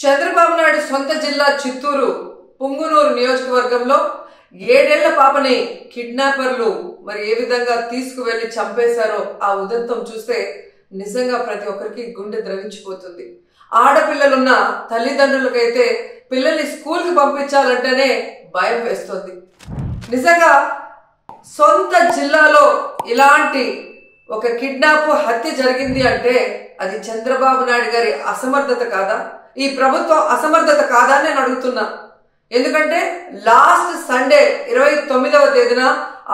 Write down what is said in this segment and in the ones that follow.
చంద్రబాబు నాయుడు సొంత జిల్లా చిత్తూరు పుంగునూరు నియోజకవర్గంలో 7 ఏళ్ల పాపని కిడ్నాపర్లు మరి ఏ విధంగా తీసుకువెళ్లి చంపేశారో ఆ ఉదంతం చూస్తే నిజంగా ప్రతి ఒక్కరికి గుండె ద్రవించిపోతుంది. ఆడపిల్లలున్న తల్లిదండ్రులకైతే పిల్లల్ని స్కూల్కి పంపించాలంటేనే భయం వేస్తుంది. నిజంగా సొంత జిల్లాలో ఇలాంటి ఒక కిడ్నాప్ హత్య జరిగింది అంటే అది చంద్రబాబు నాయుడు గారి అసమర్థత కాదా, ఈ ప్రభుత్వం అసమర్థత కాదా అని నేను అడుగుతున్నా. ఎందుకంటే లాస్ట్ సండే 29వ తేదీన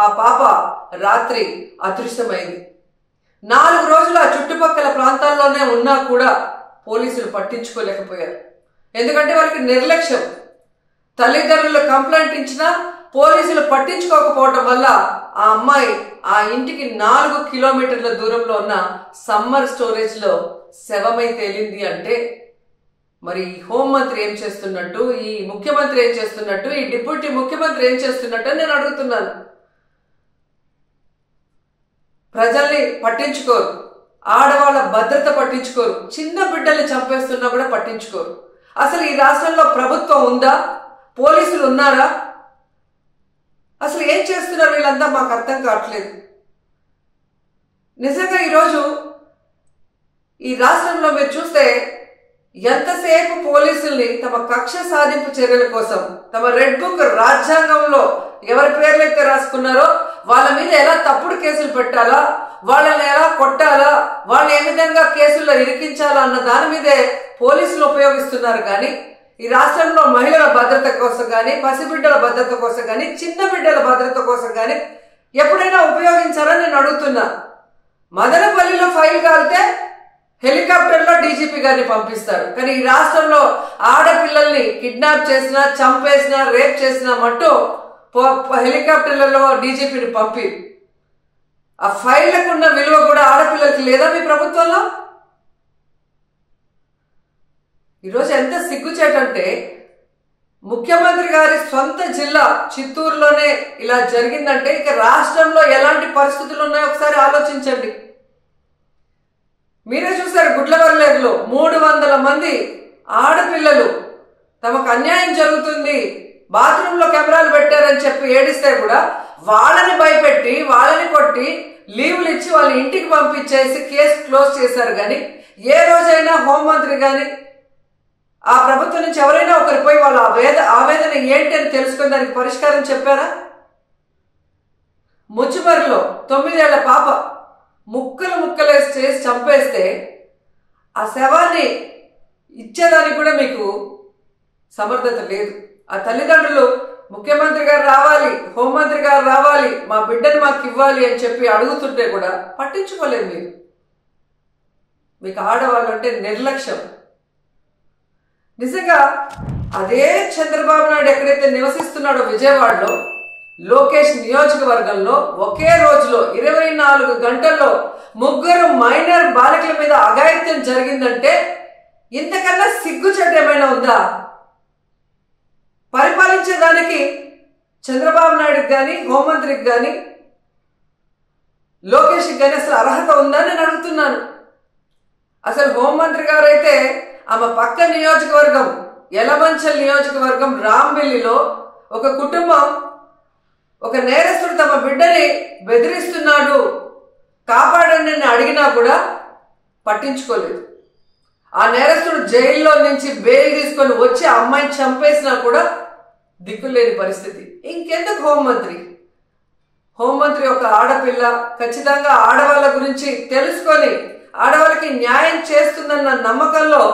ఆ పాప రాత్రి అదృశ్యమైంది. 4 రోజులు ఆ చుట్టుపక్కల ప్రాంతాల్లోనే ఉన్నా కూడా పోలీసులు పట్టించుకోలేకపోయారు. ఎందుకంటే వాళ్ళకి నిర్లక్ష్యం. తల్లిదండ్రులు కంప్లైంట్ ఇచ్చినా పోలీసులు పట్టించుకోకపోవటం వల్ల ఆ అమ్మాయి ఆ ఇంటికి 4 కిలోమీటర్ల దూరంలో ఉన్న సమ్మర్ స్టోరేజ్ లో శవమై తేలింది అంటే మరి హోంమంత్రి ఏం చేస్తున్నట్టు, ఈ ముఖ్యమంత్రి ఏం చేస్తున్నట్టు, ఈ డిప్యూటీ ముఖ్యమంత్రి ఏం చేస్తున్నట్టు నేను అడుగుతున్నాను. ప్రజల్ని పట్టించుకోరు, ఆడవాళ్ళ భద్రత పట్టించుకోరు, చిన్న బిడ్డల్ని చంపేస్తున్నా కూడా పట్టించుకోరు. అసలు ఈ రాష్ట్రంలో ప్రభుత్వం ఉందా? పోలీసులు ఉన్నారా? అసలు ఏం చేస్తున్నారు వీళ్ళంతా మాకు అర్థం కావట్లేదు. నిజంగా ఈరోజు ఈ రాష్ట్రంలో మీరు చూస్తే ఎంతసేపు పోలీసుల్ని తమ కక్ష సాధింపు చర్యల కోసం, తమ రెడ్ బుక్ రాజ్యాంగంలో ఎవరి పేర్లైతే రాసుకున్నారో వాళ్ళ మీద ఎలా తప్పుడు కేసులు పెట్టాలా, వాళ్ళని ఎలా కొట్టాలా, వాళ్ళు ఏ విధంగా కేసుల్లో ఇరికించాలా అన్న దాని మీదే పోలీసులు ఉపయోగిస్తున్నారు. కానీ ఈ రాష్ట్రంలో మహిళల భద్రత కోసం కానీ, పసిబిడ్డల భద్రత కోసం కానీ, చిన్న బిడ్డల భద్రత కోసం కానీ ఎప్పుడైనా ఉపయోగించారని నేను అడుగుతున్నా. మదనపల్లిలో ఫైల్ కాలితే హెలికాప్టర్లో డీజీపీ గారిని పంపిస్తారు. కానీ ఈ రాష్ట్రంలో ఆడపిల్లల్ని కిడ్నాప్ చేసినా, చంపేసినా, రేప్ చేసినా మట్టు హెలికాప్టర్లలో డీజీపీని పంపి ఆ ఫైళ్లకు ఉన్న విలువ కూడా ఆడపిల్లలకి లేదా మీ ప్రభుత్వంలో? ఈరోజు ఎంత సిగ్గుచేటంటే ముఖ్యమంత్రి గారి సొంత జిల్లా చిత్తూరులోనే ఇలా జరిగిందంటే ఇక రాష్ట్రంలో ఎలాంటి పరిస్థితులు ఉన్నాయో ఒకసారి ఆలోచించండి. మీరే చూసారు, గుడ్లవర్లేరులో 300 మంది ఆడపిల్లలు తమకు అన్యాయం జరుగుతుంది, బాత్రూంలో కెమెరాలు పెట్టారని చెప్పి ఏడిస్తే కూడా వాళ్ళని భయపెట్టి, వాళ్ళని కొట్టి, లీవులు ఇచ్చి వాళ్ళ ఇంటికి పంపించేసి కేసు క్లోజ్ చేశారు. కానీ ఏ రోజైనా హోంమంత్రి కానీ ఆ ప్రభుత్వం నుంచి ఎవరైనా ఒకరి పోయి వాళ్ళ ఆవేదన ఏంటి అని తెలుసుకుని దానికి పరిష్కారం చెప్పారా? ముచ్చుమరిలో 9 ఏళ్ల పాప ముక్కలేసి చేసి చంపేస్తే ఆ శవాన్ని ఇచ్చేదానికి కూడా మీకు సమర్థత లేదు. ఆ తల్లిదండ్రులు ముఖ్యమంత్రి గారు రావాలి, హోంమంత్రి గారు రావాలి, మా బిడ్డను మాకు ఇవ్వాలి అని చెప్పి అడుగుతుంటే కూడా పట్టించుకోలేదు. మీకు ఆడవాళ్ళు అంటే నిర్లక్ష్యం. నిజంగా అదే చంద్రబాబు నాయుడు ఎక్కడైతే నివసిస్తున్నాడో విజయవాడలో లోకేష్ నియోజకవర్గంలో ఒకే రోజులో 24 గంటల్లో 3 మైనర్ బాలికల మీద అఘాయిత్యం జరిగిందంటే ఇంతకన్నా సిగ్గుచేటు ఏమైనా ఉందా? పరిపాలించేదానికి చంద్రబాబు నాయుడుకి కానీ, హోంమంత్రికి కానీ, లోకేష్కి కానీ అసలు అర్హత ఉందా నేను అడుగుతున్నాను. అసలు హోంమంత్రి గారు అయితే ఆమె పక్క నియోజకవర్గం యలమంచల్ నియోజకవర్గం రాంబిల్లిలో ఒక కుటుంబం ఒక నేరస్తుడు తమ బిడ్డని బెదిరిస్తున్నాడు, కాపాడండి అని అడిగినా కూడా పట్టించుకోలేదు. ఆ నేరస్తుడు జైల్లో నుంచి బెయిల్ తీసుకొని వచ్చి ఆ అమ్మాయిని చంపేసినా కూడా దిక్కులేని పరిస్థితి. ఇంకెందుకు హోంమంత్రి ఒక ఆడపిల్ల ఖచ్చితంగా ఆడవాళ్ళ గురించి తెలుసుకొని ఆడవాళ్ళకి న్యాయం చేస్తుందన్న నమ్మకంలో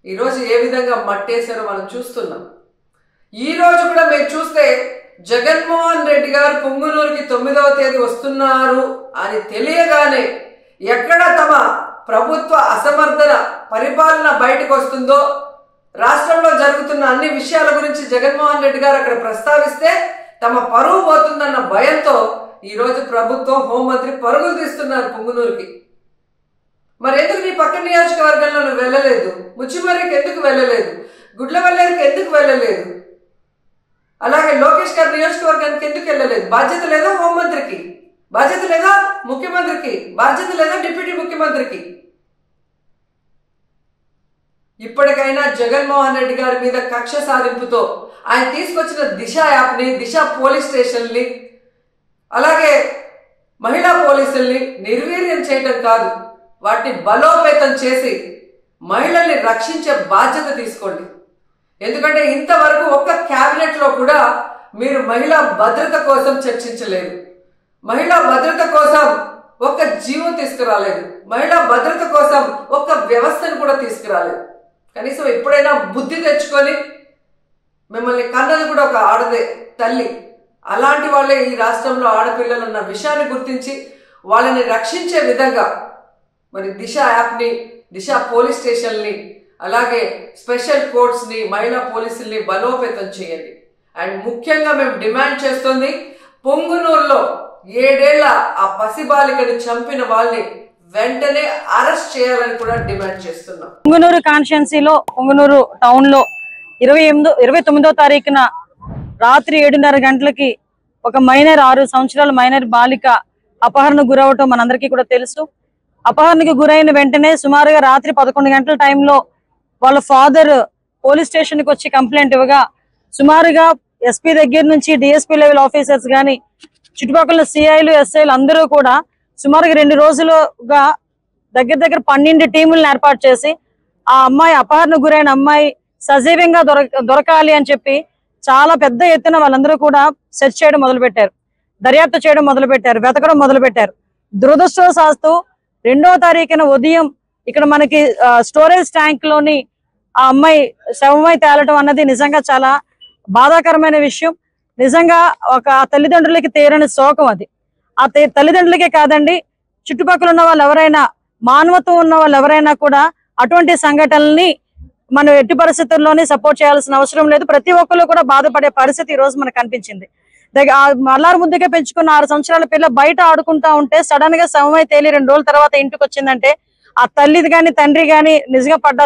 ఈరోజు ఏ విధంగా మట్టేశారో మనం చూస్తున్నాం. ఈరోజు కూడా మీరు చూస్తే జగన్మోహన్ రెడ్డి గారు పుంగునూరుకి 9వ తేదీ వస్తున్నారు అని తెలియగానే ఎక్కడ తమ ప్రభుత్వ అసమర్థన పరిపాలన బయటకు వస్తుందో, రాష్ట్రంలో జరుగుతున్న అన్ని విషయాల గురించి జగన్మోహన్ రెడ్డి గారు అక్కడ ప్రస్తావిస్తే తమ పరువు పోతుందన్న భయంతో ఈరోజు ప్రభుత్వం, హోంమంత్రి పరుగులు తీస్తున్నారు పుంగునూరుకి. మరి ఎందుకు నీ పక్క నియోజకవర్గంలో నువ్వు వెళ్ళలేదు? ముచ్చిమర్రికి ఎందుకు వెళ్ళలేదు? గుడ్లవల్లేరుకి ఎందుకు వెళ్ళలేదు? అలాగే లోకేష్ గారి నియోజకవర్గానికి ఎందుకు వెళ్ళలేదు? బాధ్యత లేదా హోంమంత్రికి? బాధ్యత లేదా ముఖ్యమంత్రికి? బాధ్యత లేదా డిప్యూటీ ముఖ్యమంత్రికి? ఇప్పటికైనా జగన్మోహన్ రెడ్డి గారి మీద కక్ష సాధింపుతో ఆయన తీసుకొచ్చిన దిశ యాప్ని, దిశ పోలీస్ స్టేషన్ని, అలాగే మహిళా పోలీసుల్ని నిర్వీర్యం చేయటం కాదు, వాటిని బలోపేతం చేసి మహిళల్ని రక్షించే బాధ్యత తీసుకోండి. ఎందుకంటే ఇంతవరకు ఒక్క క్యాబినెట్లో కూడా మీరు మహిళా భద్రత కోసం చర్చించలేదు, మహిళా భద్రత కోసం ఒక్క జీవో తీసుకురాలేదు, మహిళా భద్రత కోసం ఒక్క వ్యవస్థను కూడా తీసుకురాలేదు. కనీసం ఎప్పుడైనా బుద్ధి తెచ్చుకొని, మిమ్మల్ని కన్నది కూడా ఒక ఆడదే తల్లి, అలాంటి వాళ్ళే ఈ రాష్ట్రంలో ఆడపిల్లలు ఉన్న విషయాన్ని గుర్తించి వాళ్ళని రక్షించే విధంగా మరి దిశ యాప్ని, దిశ పోలీస్ స్టేషన్ని, అలాగే స్పెషల్ కోర్ట్స్ని, మహిళా పోలీసుల్ని బలోపేతం చేయండి. అండ్ ముఖ్యంగా మేము డిమాండ్ చేస్తుంది, పొంగునూరులో 7 ఏళ్ల ఆ పసిబాలికని చంపిన వాళ్ళని వెంటనే అరెస్ట్ చేయాలని కూడా డిమాండ్ చేస్తున్నాం. పొంగునూరు కాన్స్టిట్యున్సీలో, పొంగునూరు టౌన్ లో 29వ తారీఖున రాత్రి 7:30 గంటలకి ఒక మైనర్, 6 సంవత్సరాల మైనర్ బాలిక అపహరణకు గురవటం మనందరికీ కూడా తెలుసు. అపహరణకు గురైన వెంటనే సుమారుగా రాత్రి 11 గంటల టైంలో వాళ్ళ ఫాదర్ పోలీస్ స్టేషన్ కి వచ్చి కంప్లైంట్ ఇవ్వగా, సుమారుగా ఎస్పీ దగ్గర నుంచి డిఎస్పీ లెవెల్ ఆఫీసర్స్ గాని, చుట్టుపక్కల సిఐలు, ఎస్ఐలు అందరూ కూడా సుమారుగా 2 రోజులుగా దగ్గర 12 టీములను ఏర్పాటు చేసి ఆ అమ్మాయి, అపహరణకు గురైన అమ్మాయి సజీవంగా దొరకాలి అని చెప్పి చాలా పెద్ద ఎత్తున వాళ్ళందరూ కూడా సెర్చ్ చేయడం మొదలుపెట్టారు, దర్యాప్తు చేయడం మొదలుపెట్టారు, వెతకడం మొదలుపెట్టారు. దురదృష్టవశాత్తు 2వ తారీఖున ఉదయం ఇక్కడ మనకి స్టోరేజ్ ట్యాంక్ లోని ఆ అమ్మాయి శవమై తేలటం అన్నది నిజంగా చాలా బాధాకరమైన విషయం. నిజంగా ఒక తల్లిదండ్రులకి తీరని శోకం అది. ఆ తల్లిదండ్రులకే కాదండి, చుట్టుపక్కల ఉన్న వాళ్ళు ఎవరైనా, మానవత్వం ఉన్న వాళ్ళు ఎవరైనా కూడా అటువంటి సంఘటనల్ని మనం ఎట్టి పరిస్థితుల్లోనే సపోర్ట్ చేయాల్సిన అవసరం లేదు. ప్రతి ఒక్కరు కూడా బాధపడే పరిస్థితి ఈ రోజు మనకు కనిపించింది. అల్లారు ముద్దుగా పెంచుకున్న 6 సంవత్సరాల పిల్ల బయట ఆడుకుంటా ఉంటే సడన్ గా శవమై తేలి 2 రోజుల తర్వాత ఇంటికి వచ్చిందంటే ఆ తల్లిది గాని, తండ్రి గాని నిజంగా పడ్డ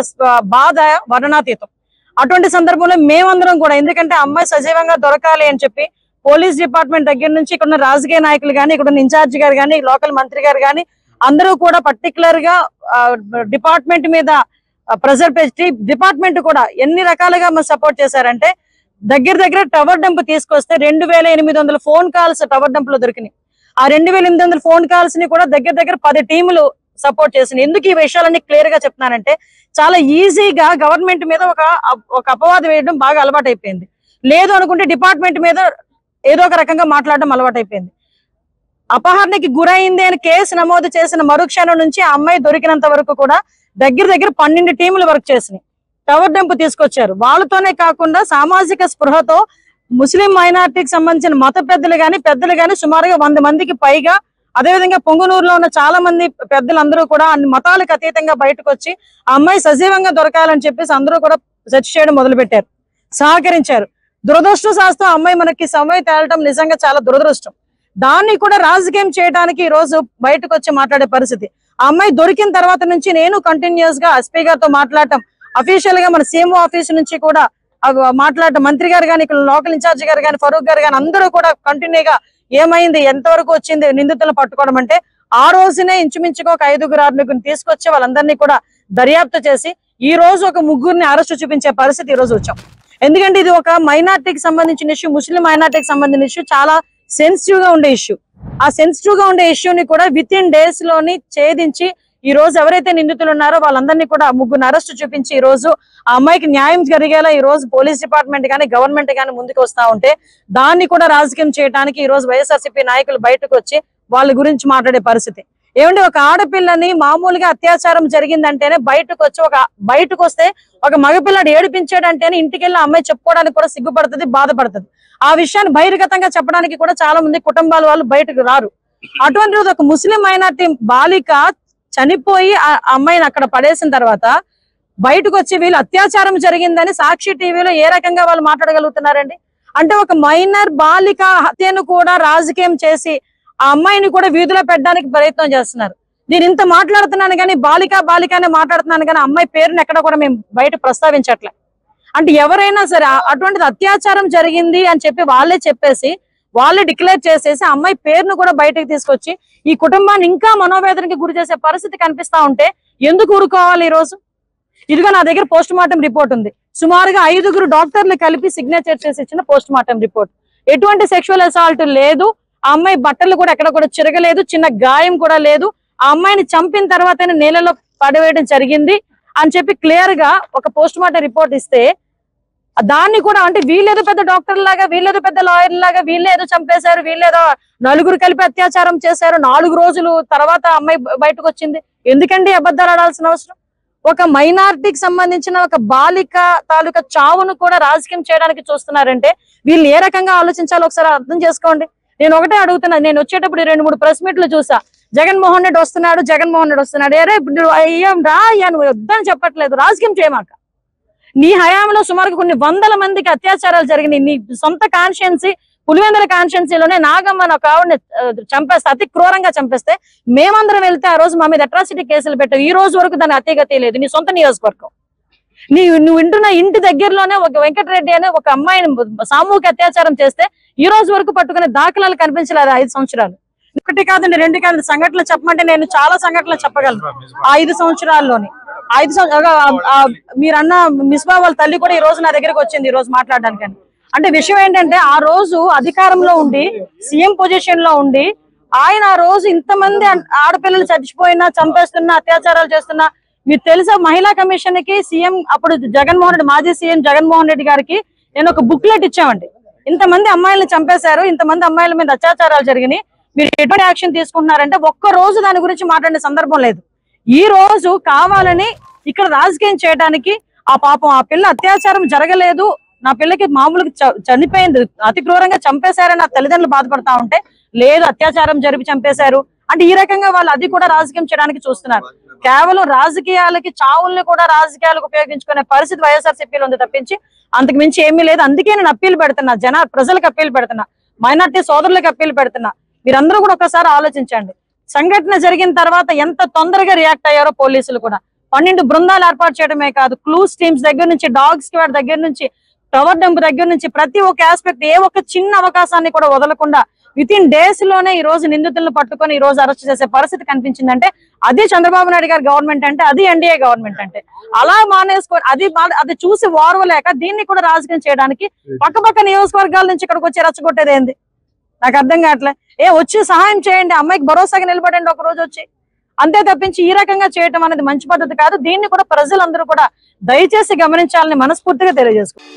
బాధ వర్ణనాతీతం. అటువంటి సందర్భంలో మేమందరం కూడా, ఎందుకంటే అమ్మాయి సజీవంగా దొరకాలి అని చెప్పి పోలీస్ డిపార్ట్మెంట్ దగ్గర నుంచి ఇక్కడ ఉన్న రాజకీయ నాయకులు గాని, ఇక్కడ ఉన్న ఇన్ఛార్జి గారు గాని, లోకల్ మంత్రి గారు గాని అందరూ కూడా పర్టికులర్ గా డిపార్ట్మెంట్ మీద ప్రెజర్ పెట్టి, డిపార్ట్మెంట్ కూడా ఎన్ని రకాలుగా సపోర్ట్ చేశారంటే, దగ్గర టవర్ డంప్ తీసుకొస్తే 2800 ఫోన్ కాల్స్ టవర్ డంప్ లో దొరికినాయి. ఆ 2800 ఫోన్ కాల్స్ ని కూడా దగ్గర 10 టీములు సపోర్ట్ చేసినాయి. ఎందుకు ఈ విషయాలన్నీ క్లియర్ గా చెప్తున్నానంటే, చాలా ఈజీగా గవర్నమెంట్ మీద ఒక అపవాదం వేయడం బాగా అలవాటు అయిపోయింది. లేదు అనుకుంటే డిపార్ట్మెంట్ మీద ఏదో ఒక రకంగా మాట్లాడడం అలవాటు అయిపోయింది. అపహరణకి గురైంది అని కేసు నమోదు చేసిన మరుక్షణం నుంచి ఆ అమ్మాయి దొరికినంత వరకు కూడా దగ్గర 12 టీములు వర్క్ చేసినాయి, టవర్ డంప్ తీసుకొచ్చారు. వాళ్ళతోనే కాకుండా సామాజిక స్పృహతో ముస్లిం మైనార్టీకి సంబంధించిన మత పెద్దలు గాని సుమారుగా 100 మందికి పైగా, అదేవిధంగా పొంగునూరులో ఉన్న చాలా మంది పెద్దలందరూ కూడా అన్ని మతాలకు అతీతంగా బయటకు వచ్చి ఆ అమ్మాయి సజీవంగా దొరకాలని చెప్పేసి అందరూ కూడా సెర్చ్ చేయడం మొదలు పెట్టారు, సహకరించారు. దురదృష్టవశాత్తు అమ్మాయి మనకి సమయం తేలటం నిజంగా చాలా దురదృష్టం. దాన్ని కూడా రాజకీయం చేయడానికి ఈ రోజు బయటకు వచ్చి మాట్లాడే పరిస్థితి. ఆ అమ్మాయి దొరికిన తర్వాత నుంచి నేను కంటిన్యూస్ గా ఎస్పీ గారితో మాట్లాడటం, అఫీషియల్ గా మన సీఎంఓ ఆఫీస్ నుంచి కూడా మాట్లాడటం, మంత్రి గారు గాని, ఇక్కడ లోకల్ ఇన్ఛార్జి గారు గాని, ఫరూక్ గారు గాని అందరూ కూడా కంటిన్యూగా ఏమైంది, ఎంతవరకు వచ్చింది, నిందితులను పట్టుకోవడం అంటే ఆ రోజునే ఇంచుమించుగా ఒక 5-6 తీసుకొచ్చి వాళ్ళందరినీ కూడా దర్యాప్తు చేసి ఈ రోజు ఒక 3 అరెస్టు చూపించే పరిస్థితి ఈ రోజు వచ్చాం. ఎందుకంటే ఇది ఒక మైనార్టీకి సంబంధించిన ఇష్యూ, ముస్లిం మైనార్టీకి సంబంధించిన ఇష్యూ, చాలా సెన్సిటివ్ గా ఉండే ఇష్యూ. ఆ సెన్సిటివ్ గా ఉండే ఇష్యూని కూడా విత్ ఇన్ డేస్ లోని ఛేదించి ఈ రోజు ఎవరైతే నిందితులు ఉన్నారో వాళ్ళందరినీ కూడా 3 అరెస్టు చూపించి ఈ రోజు ఆ అమ్మాయికి న్యాయం జరిగేలా ఈ రోజు పోలీస్ డిపార్ట్మెంట్ గానీ, గవర్నమెంట్ గానీ ముందుకు వస్తా ఉంటే దాన్ని కూడా రాజకీయం చేయడానికి ఈ రోజు వైఎస్ఆర్సీపీ నాయకులు బయటకు వచ్చి వాళ్ళ గురించి మాట్లాడే పరిస్థితి. ఏమంటే ఒక ఆడపిల్లని మామూలుగా అత్యాచారం జరిగిందంటేనే బయటకు వస్తే ఒక మగపిల్లడు ఏడిపించాడంటేనే ఇంటికి వెళ్ళి అమ్మాయి చెప్పుకోవడానికి కూడా సిగ్గుపడుతుంది, బాధపడుతుంది. ఆ విషయాన్ని బహిర్గతంగా చెప్పడానికి కూడా చాలా మంది కుటుంబాల వాళ్ళు బయటకు రారు. అటువంటి రోజు ఒక ముస్లిం మైనార్టీ బాలిక చనిపోయి ఆ అమ్మాయిని అక్కడ పడేసిన తర్వాత బయటకు వచ్చి వీళ్ళు అత్యాచారం జరిగిందని సాక్షి టీవీలో ఏ రకంగా వాళ్ళు మాట్లాడగలుగుతున్నారండి? అంటే ఒక మైనర్ బాలిక హత్యను కూడా రాజకీయం చేసి ఆ అమ్మాయిని కూడా వీధిలో పెట్టడానికి ప్రయత్నం చేస్తున్నారు. నేను ఇంత మాట్లాడుతున్నాను కానీ బాలికనే మాట్లాడుతున్నాను కానీ అమ్మాయి పేరుని ఎక్కడ కూడా మేము బయట ప్రస్తావించట్లే. అంటే ఎవరైనా సరే అటువంటిది అత్యాచారం జరిగింది అని చెప్పి వాళ్ళే చెప్పేసి వాళ్ళే డిక్లేర్ చేసేసి అమ్మాయి పేరును కూడా బయటకు తీసుకొచ్చి ఈ కుటుంబాన్ని ఇంకా మనోవేదనకి గురి చేసే పరిస్థితి కనిపిస్తా ఉంటే ఎందుకు ఊరుకోవాలి? ఈ రోజు ఇదిగో నా దగ్గర పోస్ట్ మార్టం రిపోర్ట్ ఉంది. సుమారుగా 5గురు డాక్టర్లు కలిపి సిగ్నేచర్ చేసి ఇచ్చిన పోస్ట్ మార్టం రిపోర్ట్. ఎటువంటి సెక్షువల్ అసాల్ట్ లేదు. ఆ అమ్మాయి బట్టలు కూడా ఎక్కడ కూడా చిరగలేదు, చిన్న గాయం కూడా లేదు. ఆ అమ్మాయిని చంపిన తర్వాత నేలలో పడవేయడం జరిగింది అని చెప్పి క్లియర్ గా ఒక పోస్ట్ మార్టం రిపోర్ట్ ఇస్తే, దాన్ని కూడా అంటే వీళ్ళేదో పెద్ద డాక్టర్ లాగా, వీళ్ళేదో పెద్ద లాయర్ లాగా, వీళ్ళేదో చంపేశారు, వీళ్ళేదో 4గురు కలిపి అత్యాచారం చేశారు, 4 రోజులు తర్వాత అమ్మాయి బయటకు వచ్చింది. ఎందుకండి అబద్ధాలు ఆడాల్సిన అవసరం? ఒక మైనారిటీకి సంబంధించిన ఒక బాలిక తాలూకా చావును కూడా రాజకీయం చేయడానికి చూస్తున్నారంటే వీళ్ళు ఏ రకంగా ఆలోచించాలో ఒకసారి అర్థం చేసుకోండి. నేను ఒకటే అడుగుతున్నా, నేను వచ్చేటప్పుడు 2-3 ప్రెస్ మీట్లు చూసా. జగన్మోహన్ రెడ్డి వస్తున్నాడు. అరే అయ్యాం రా అయ్యా, నువ్వు వద్దని చెప్పట్లేదు, రాజకీయం చేయమాక. నీ హయాంలో సుమారు కొన్ని 100 మందికి అత్యాచారాలు జరిగినాయి. నీ సొంత కాన్స్టిట్యున్సీ పులివెందుల కాన్స్టిట్యున్సీలోనే నాగమ్మ ఒక ఆవిడని చంపేస్తే, అతి క్రూరంగా చంపేస్తే మేమందరం వెళ్తే ఆ రోజు మా మీద అట్రాసిటీ కేసులు పెట్టావు. ఈ రోజు వరకు దాని అతిగతి లేదు. నీ సొంత నియోజకవర్గం, నువ్వు వింటున్న ఇంటి దగ్గరలోనే ఒక వెంకటరెడ్డి అనే ఒక అమ్మాయిని సామూహిక అత్యాచారం చేస్తే ఈ రోజు వరకు పట్టుకునే దాఖలాలు కనిపించలేదు. 5 సంవత్సరాలు. ఒకటి కాదండి, 2 కాదండి, సంఘటనలు చెప్పమంటే నేను చాలా సంఘటనలు చెప్పగలను. 5 సంవత్సరాల్లోని 5 మీరన్న మిస్బా వాళ్ళ తల్లి కూడా ఈ రోజు నా దగ్గరకు వచ్చింది ఈ రోజు మాట్లాడడానికి. అంటే విషయం ఏంటంటే, ఆ రోజు అధికారంలో ఉండి సీఎం పొజిషన్ లో ఉండి ఆయన ఆ రోజు ఇంతమంది ఆడపిల్లలు చచ్చిపోయినా, చంపేస్తున్నా, అత్యాచారాలు చేస్తున్నా, మీరు తెలుసా మహిళా కమిషన్ కి సీఎం అప్పుడు జగన్మోహన్ రెడ్డి, మాజీ సీఎం జగన్మోహన్ రెడ్డి గారికి నేను ఒక బుక్లెట్ ఇచ్చామండి. ఇంతమంది అమ్మాయిలను చంపేశారు, ఇంతమంది అమ్మాయిల మీద అత్యాచారాలు జరిగినాయి, మీరు ఎటువంటి యాక్షన్ తీసుకుంటున్నారంటే ఒక్క రోజు దాని గురించి మాట్లాడే సందర్భం లేదు. ఈ రోజు కావాలని ఇక్కడ రాజకీయం చేయడానికి, ఆ పాపం ఆ పిల్ల అత్యాచారం జరగలేదు, నా పిల్లకి మామూలుగా చనిపోయింది, అతి క్రూరంగా చంపేశారని నా తల్లిదండ్రులు బాధపడతా ఉంటే, లేదు అత్యాచారం జరిపి చంపేశారు అంటే ఈ రకంగా వాళ్ళు అది కూడా రాజకీయం చేయడానికి చూస్తున్నారు. కేవలం రాజకీయాలకి, చావుల్ని కూడా రాజకీయాలకు ఉపయోగించుకునే పరిస్థితి వైఎస్ఆర్సీపీలో ఉంది తప్పించి అంతకు మించి ఏమీ లేదు. అందుకే నేను అప్పీల్ పెడుతున్నా, ప్రజలకు అప్పీల్ పెడుతున్నా, మైనార్టీ సోదరులకు అప్పీల్ పెడుతున్నా. మీరందరూ కూడా ఒకసారి ఆలోచించండి. సంఘటన జరిగిన తర్వాత ఎంత తొందరగా రియాక్ట్ అయ్యారో పోలీసులు కూడా. 12 బృందాలు ఏర్పాటు చేయడమే కాదు, క్లూస్ టీమ్స్ దగ్గర నుంచి, డాగ్ స్క్వాడ్ దగ్గర నుంచి, టవర్ డంప్ దగ్గర నుంచి ప్రతి ఒక్క ఆస్పెక్ట్, ఏ ఒక్క చిన్న అవకాశాన్ని కూడా వదలకుండా వితిన్ డేస్ లోనే ఈ రోజు నిందితులను పట్టుకొని ఈ రోజు అరెస్ట్ చేసే పరిస్థితి కనిపించిందంటే అది చంద్రబాబు నాయుడు గారి గవర్నమెంట్ అంటే, అది ఎన్డీఏ గవర్నమెంట్ అంటే. అలా మానేసుకొని అది చూసి ఓర్వలేక దీన్ని కూడా రాజకీయం చేయడానికి పక్కపక్క నియోజకవర్గాల నుంచి ఇక్కడికి వచ్చి రెచ్చగొట్టేది ఏంది నాకు అర్థం కావట్లే. వచ్చి సహాయం చేయండి, అమ్మాయికి భరోసాగా నిలబడండి ఒక రోజు వచ్చి, అంతే తప్పించి ఈ రకంగా చేయటం అనేది మంచి పద్ధతి కాదు. దీన్ని కూడా ప్రజలందరూ కూడా దయచేసి గమనించాలని మనస్ఫూర్తిగా తెలియజేసుకుంటారు.